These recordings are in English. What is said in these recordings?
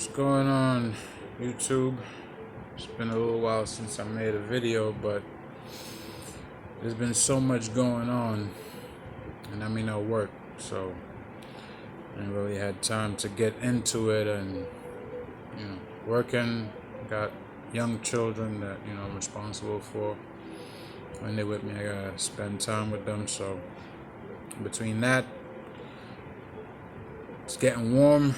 What's going on, YouTube? It's been a little while since I made a video, but there's been so much going on, and I mean, I work, so I ain't really had time to get into it. And working, got young children that I'm responsible for. When they're with me, I gotta spend time with them. So between that, it's getting warm.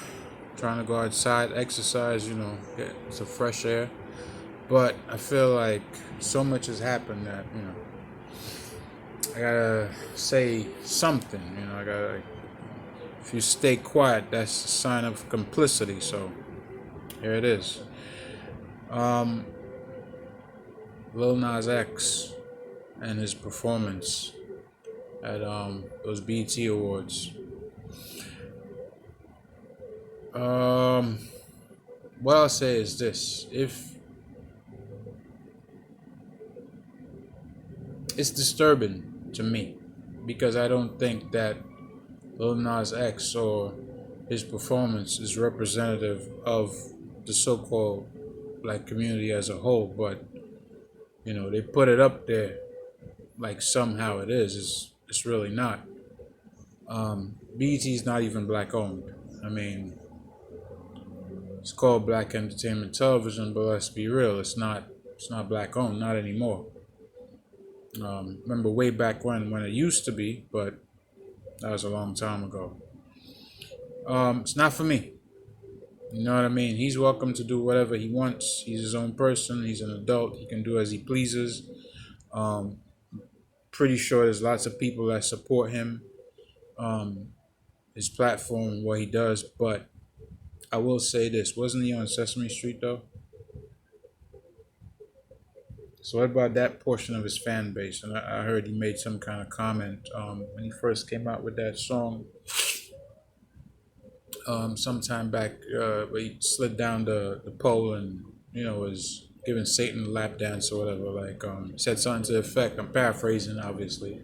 Trying to go outside, exercise, get some fresh air. But I feel like so much has happened that, I gotta say something. If you stay quiet, that's a sign of complicity. So here it is. Lil Nas X and his performance at those B.E.T awards. What I'll say is this: if it's disturbing to me, because I don't think that Lil Nas X or his performance is representative of the so-called black community as a whole, but they put it up there like somehow it is. It's really not. BET is not even black owned. I mean, it's called Black Entertainment Television, but let's be real, it's not black owned, not anymore. Remember way back when it used to be, but that was a long time ago. It's not for me. You know what I mean? He's welcome to do whatever he wants. He's his own person. He's an adult. He can do as he pleases. Pretty sure there's lots of people that support him, his platform, what he does. But I will say this: wasn't he on Sesame Street though? So what about that portion of his fan base? And I heard he made some kind of comment when he first came out with that song. Sometime back, where he slid down the pole and was giving Satan a lap dance or whatever. Like said something to the effect. I'm paraphrasing, obviously.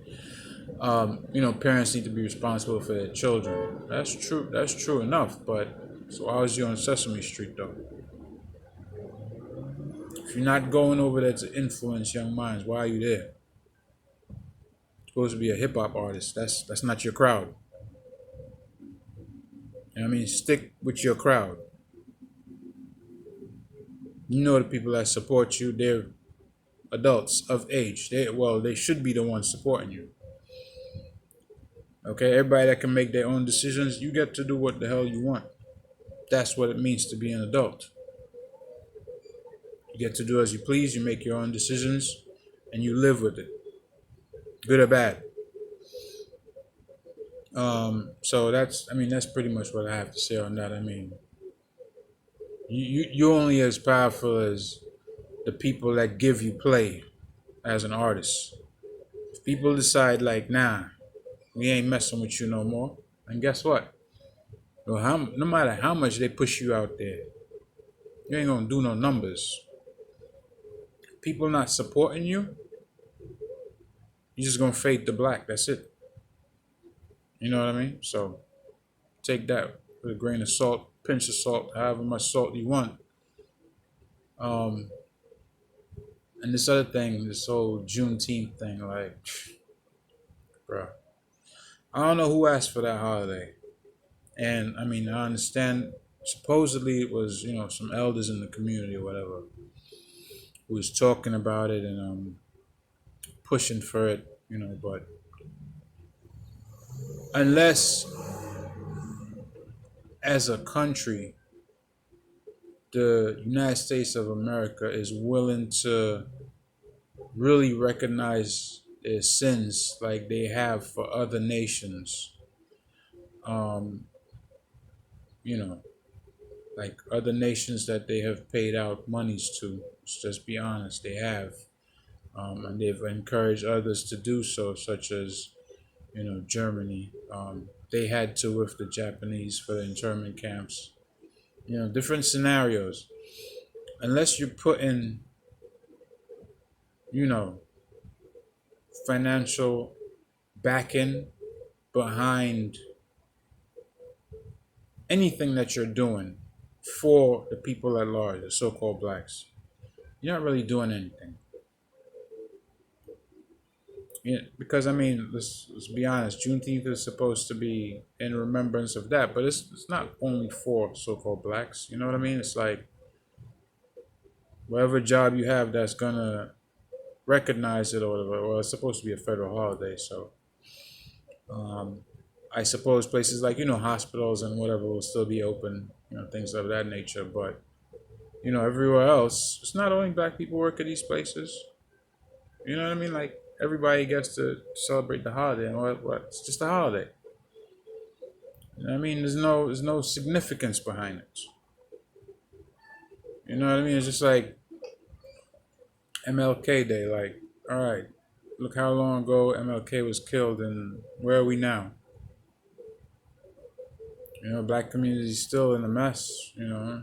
Parents need to be responsible for their children. That's true. That's true enough. But so why was you on Sesame Street though? If you're not going over there to influence young minds, why are you there? You're supposed to be a hip hop artist. That's not your crowd. I mean, stick with your crowd. You know the people that support you, they're adults of age. They should be the ones supporting you. Okay, everybody that can make their own decisions, you get to do what the hell you want. That's what it means to be an adult. You get to do as you please, you make your own decisions, and you live with it, good or bad. So that's pretty much what I have to say on that. I mean, you're only as powerful as the people that give you play as an artist. If people decide like, nah, we ain't messing with you no more, and guess what? No matter how much they push you out there, you ain't gonna do no numbers. People not supporting you, you're just gonna fade to black. That's it. You know what I mean? So take that with a grain of salt, pinch of salt, however much salt you want. And this other thing, this whole Juneteenth thing, like, bro, I don't know who asked for that holiday. And I mean, I understand. Supposedly, it was some elders in the community or whatever who was talking about it and pushing for it. But unless, as a country, the United States of America is willing to really recognize their sins like they have for other nations, like other nations that they have paid out monies to. Let's just be honest, they have. And they've encouraged others to do so, such as, Germany. They had to with the Japanese for the internment camps. Different scenarios. Unless you put in, financial backing behind anything that you're doing, for the people at large, the so-called blacks, you're not really doing anything. Yeah, because I mean, let's be honest. Juneteenth is supposed to be in remembrance of that, but it's not only for so-called blacks. You know what I mean? It's like whatever job you have that's gonna recognize it or whatever. Well, it's supposed to be a federal holiday, so um, I suppose places like hospitals and whatever will still be open. Things of that nature. But everywhere else, it's not only black people work at these places. You know what I mean? Like everybody gets to celebrate the holiday, and what? It's just a holiday. You know what I mean? There's no significance behind it. You know what I mean? It's just like MLK Day. Like, all right, look how long ago MLK was killed, and where are we now? Black community's still in a mess.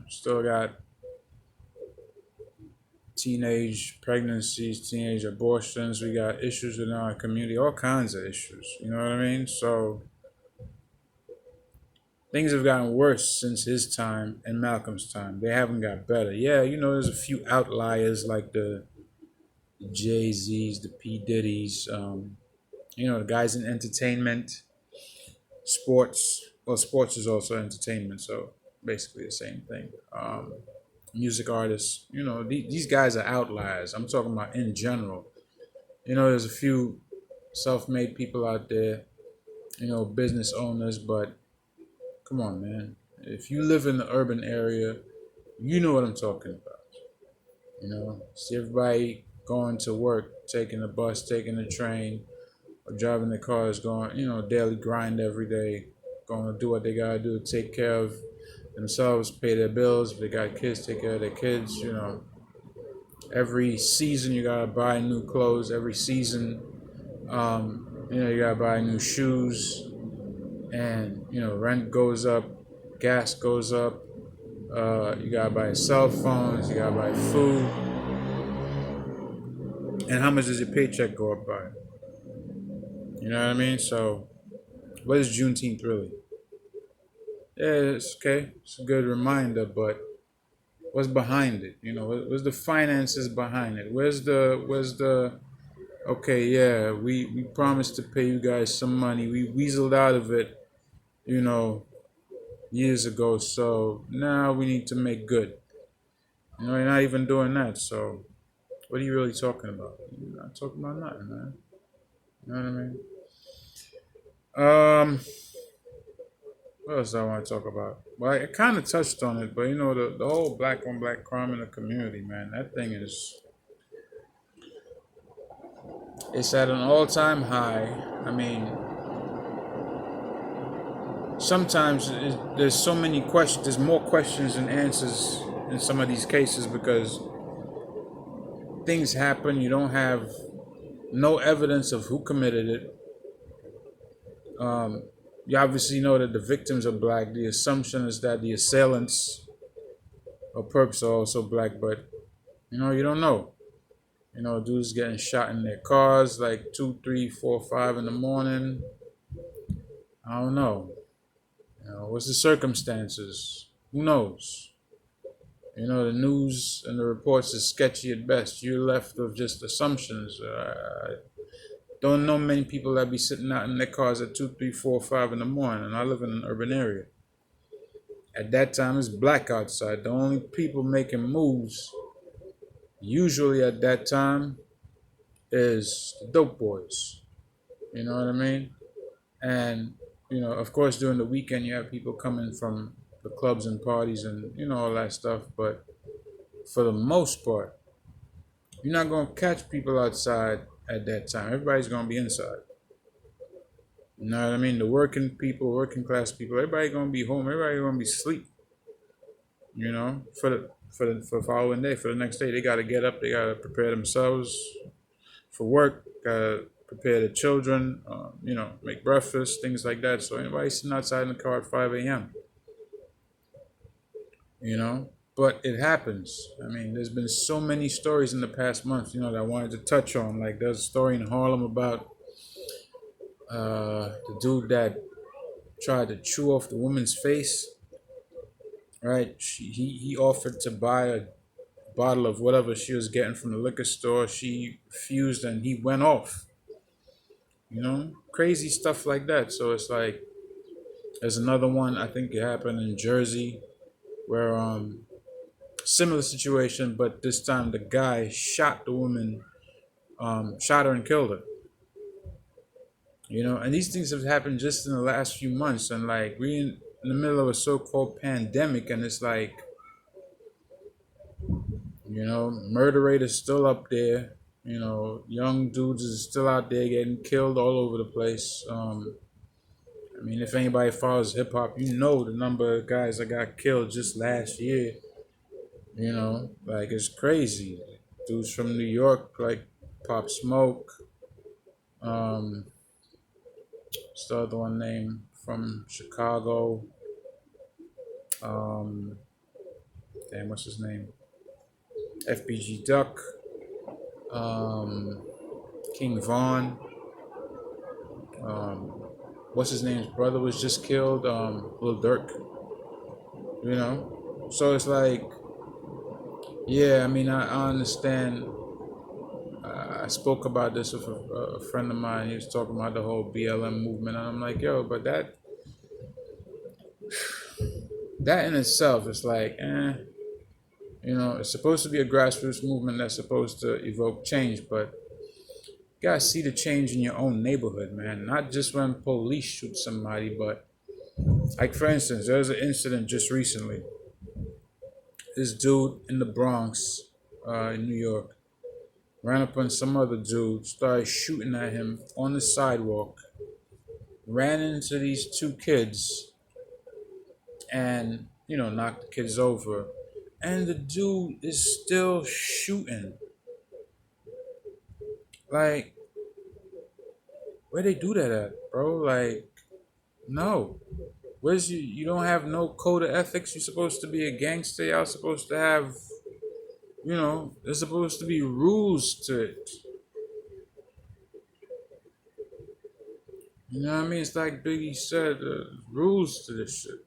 Still got teenage pregnancies, teenage abortions. We got issues in our community, all kinds of issues. You know what I mean? So things have gotten worse since his time and Malcolm's time. They haven't got better. Yeah, there's a few outliers like the Jay Z's, the P Diddy's, the guys in entertainment, sports. Well, sports is also entertainment, so basically the same thing. Music artists, these guys are outliers. I'm talking about in general. There's a few self-made people out there, business owners, but come on, man. If you live in the urban area, you know what I'm talking about. See everybody going to work, taking the bus, taking the train, or driving their cars, going, daily grind every day, going to do what they gotta do to take care of themselves, pay their bills. If they got kids, take care of their kids. Every season you gotta buy new clothes. Every season, you gotta buy new shoes, and rent goes up, gas goes up. You gotta buy cell phones. You gotta buy food. And how much does your paycheck go up by? You know what I mean? So, what is Juneteenth really? Yeah, it's okay. It's a good reminder, but what's behind it? What's the finances behind it? Where's the okay, yeah, we promised to pay you guys some money. We weaseled out of it, you know, years ago. So now we need to make good. You're not even doing that. So what are you really talking about? You're not talking about nothing, man. You know what I mean? What else do I want to talk about? Well, I kind of touched on it, but the whole black on black crime in the community, man, that thing it's at an all time high. I mean, sometimes there's so many questions. There's more questions than answers in some of these cases because things happen. You don't have no evidence of who committed it. You obviously know that the victims are black. The assumption is that the assailants or perps are also black, but you don't know. Dudes getting shot in their cars like 2, 3, 4, 5 in the morning. I don't know. What's the circumstances? Who knows? The news and the reports is sketchy at best. You're left with just assumptions. Don't know many people that be sitting out in their cars at 2, 3, 4, 5 in the morning, and I live in an urban area. At that time, it's black outside. The only people making moves, usually at that time, is the dope boys. You know what I mean? And, of course, during the weekend, you have people coming from the clubs and parties and, all that stuff. But for the most part, you're not going to catch people outside at that time. Everybody's going to be inside. You know what I mean? The working people, working class people, everybody going to be home. Everybody going to be asleep. For the following day, for the next day, they got to get up. They got to prepare themselves for work. Got to prepare the children. Make breakfast, things like that. So anybody sitting outside in the car at 5 a.m. But it happens. I mean, there's been so many stories in the past month, that I wanted to touch on. Like there's a story in Harlem about the dude that tried to chew off the woman's face right? He offered to buy a bottle of whatever she was getting from the liquor store. She refused, and he went off. Crazy stuff like that. So it's like there's another one. I think it happened in Jersey where similar situation, but this time the guy shot the woman, shot her and killed her. And these things have happened just in the last few months, and like we in the middle of a so-called pandemic, and it's like murder rate is still up there. Young dudes is still out there getting killed all over the place. I mean, if anybody follows hip hop, the number of guys that got killed just last year. Like it's crazy. Dudes from New York, like Pop Smoke. What's the other one name from Chicago? Um, Damn, what's his name? FBG Duck. Um, King Von. Um, what's his name's brother was just killed. Lil Durk. So it's like, yeah. I mean, I understand. I spoke about this with a friend of mine. He was talking about the whole BLM movement, and I'm like, yo, but that in itself is like, it's supposed to be a grassroots movement that's supposed to evoke change, but you gotta see the change in your own neighborhood, man. Not just when police shoot somebody, but like for instance, there was an incident just recently. This dude in the Bronx, in New York, ran up on some other dude, started shooting at him on the sidewalk, ran into these two kids, and knocked the kids over. And the dude is still shooting. Like, where they do that at, bro? Like, no. Where's you don't have no code of ethics. You're supposed to be a gangster. Y'all supposed to have, there's supposed to be rules to it. You know what I mean? It's like Biggie said, rules to this shit.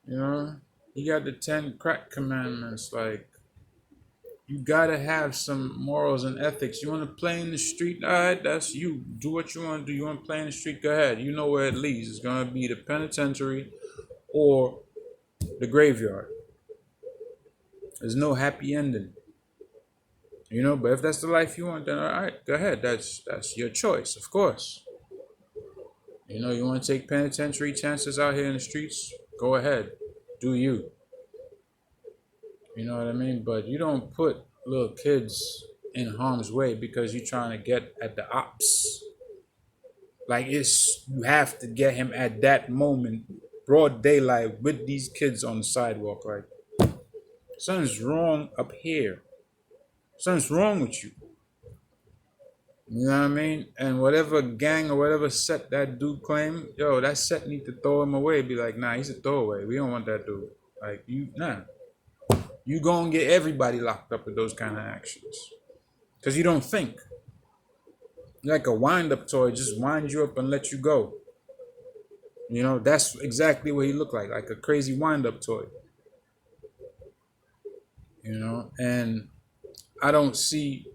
You got the 10 crack commandments. Like, you gotta have some morals and ethics. You wanna play in the street? All right, that's you. Do what you wanna do. You wanna play in the street? Go ahead. You know where it leads. It's gonna be the penitentiary or the graveyard. There's no happy ending. But if that's the life you want, then all right, go ahead. That's your choice, of course. You want to take penitentiary chances out here in the streets? Go ahead, do you. You know what I mean? But you don't put little kids in harm's way because you're trying to get at the ops. Like you have to get him at that moment, broad daylight, with these kids on the sidewalk. Like something's wrong up here. Something's wrong with you. You know what I mean? And whatever gang or whatever set that dude claim, that set need to throw him away. Be like, nah, he's a throwaway. We don't want that dude. Like, you gonna get everybody locked up with those kind of actions. Because you don't think. Like a wind-up toy, just wind you up and let you go. That's exactly what he looked like a crazy wind-up toy. And I don't see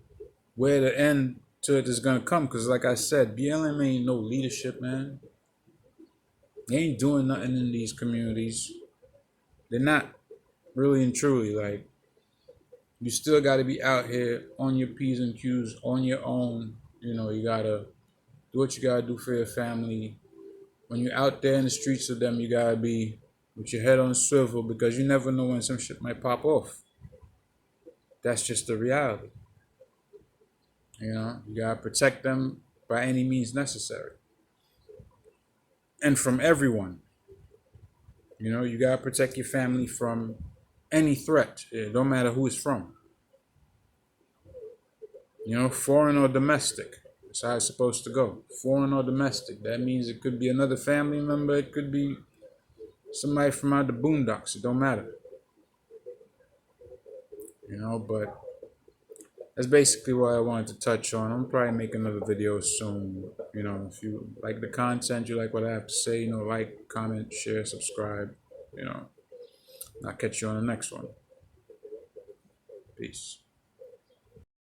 where the end to it is gonna come, because like I said, BLM ain't no leadership, man. They ain't doing nothing in these communities. They're not really and truly. Like, you still got to be out here on your P's and Q's on your own. You gotta do what you gotta do for your family. When you're out there in the streets with them, you gotta be with your head on a swivel, because you never know when some shit might pop off. That's just the reality. You gotta protect them by any means necessary. And from everyone. You gotta protect your family from any threat. It don't matter who it's from. Foreign or domestic. That's how it's supposed to go. Foreign or domestic. That means it could be another family member. It could be somebody from out the boondocks. It don't matter. But that's basically what I wanted to touch on. I'm probably make another video soon. You know, if you like the content, you like what I have to say, like, comment, share, subscribe. You know, I'll catch you on the next one. Peace.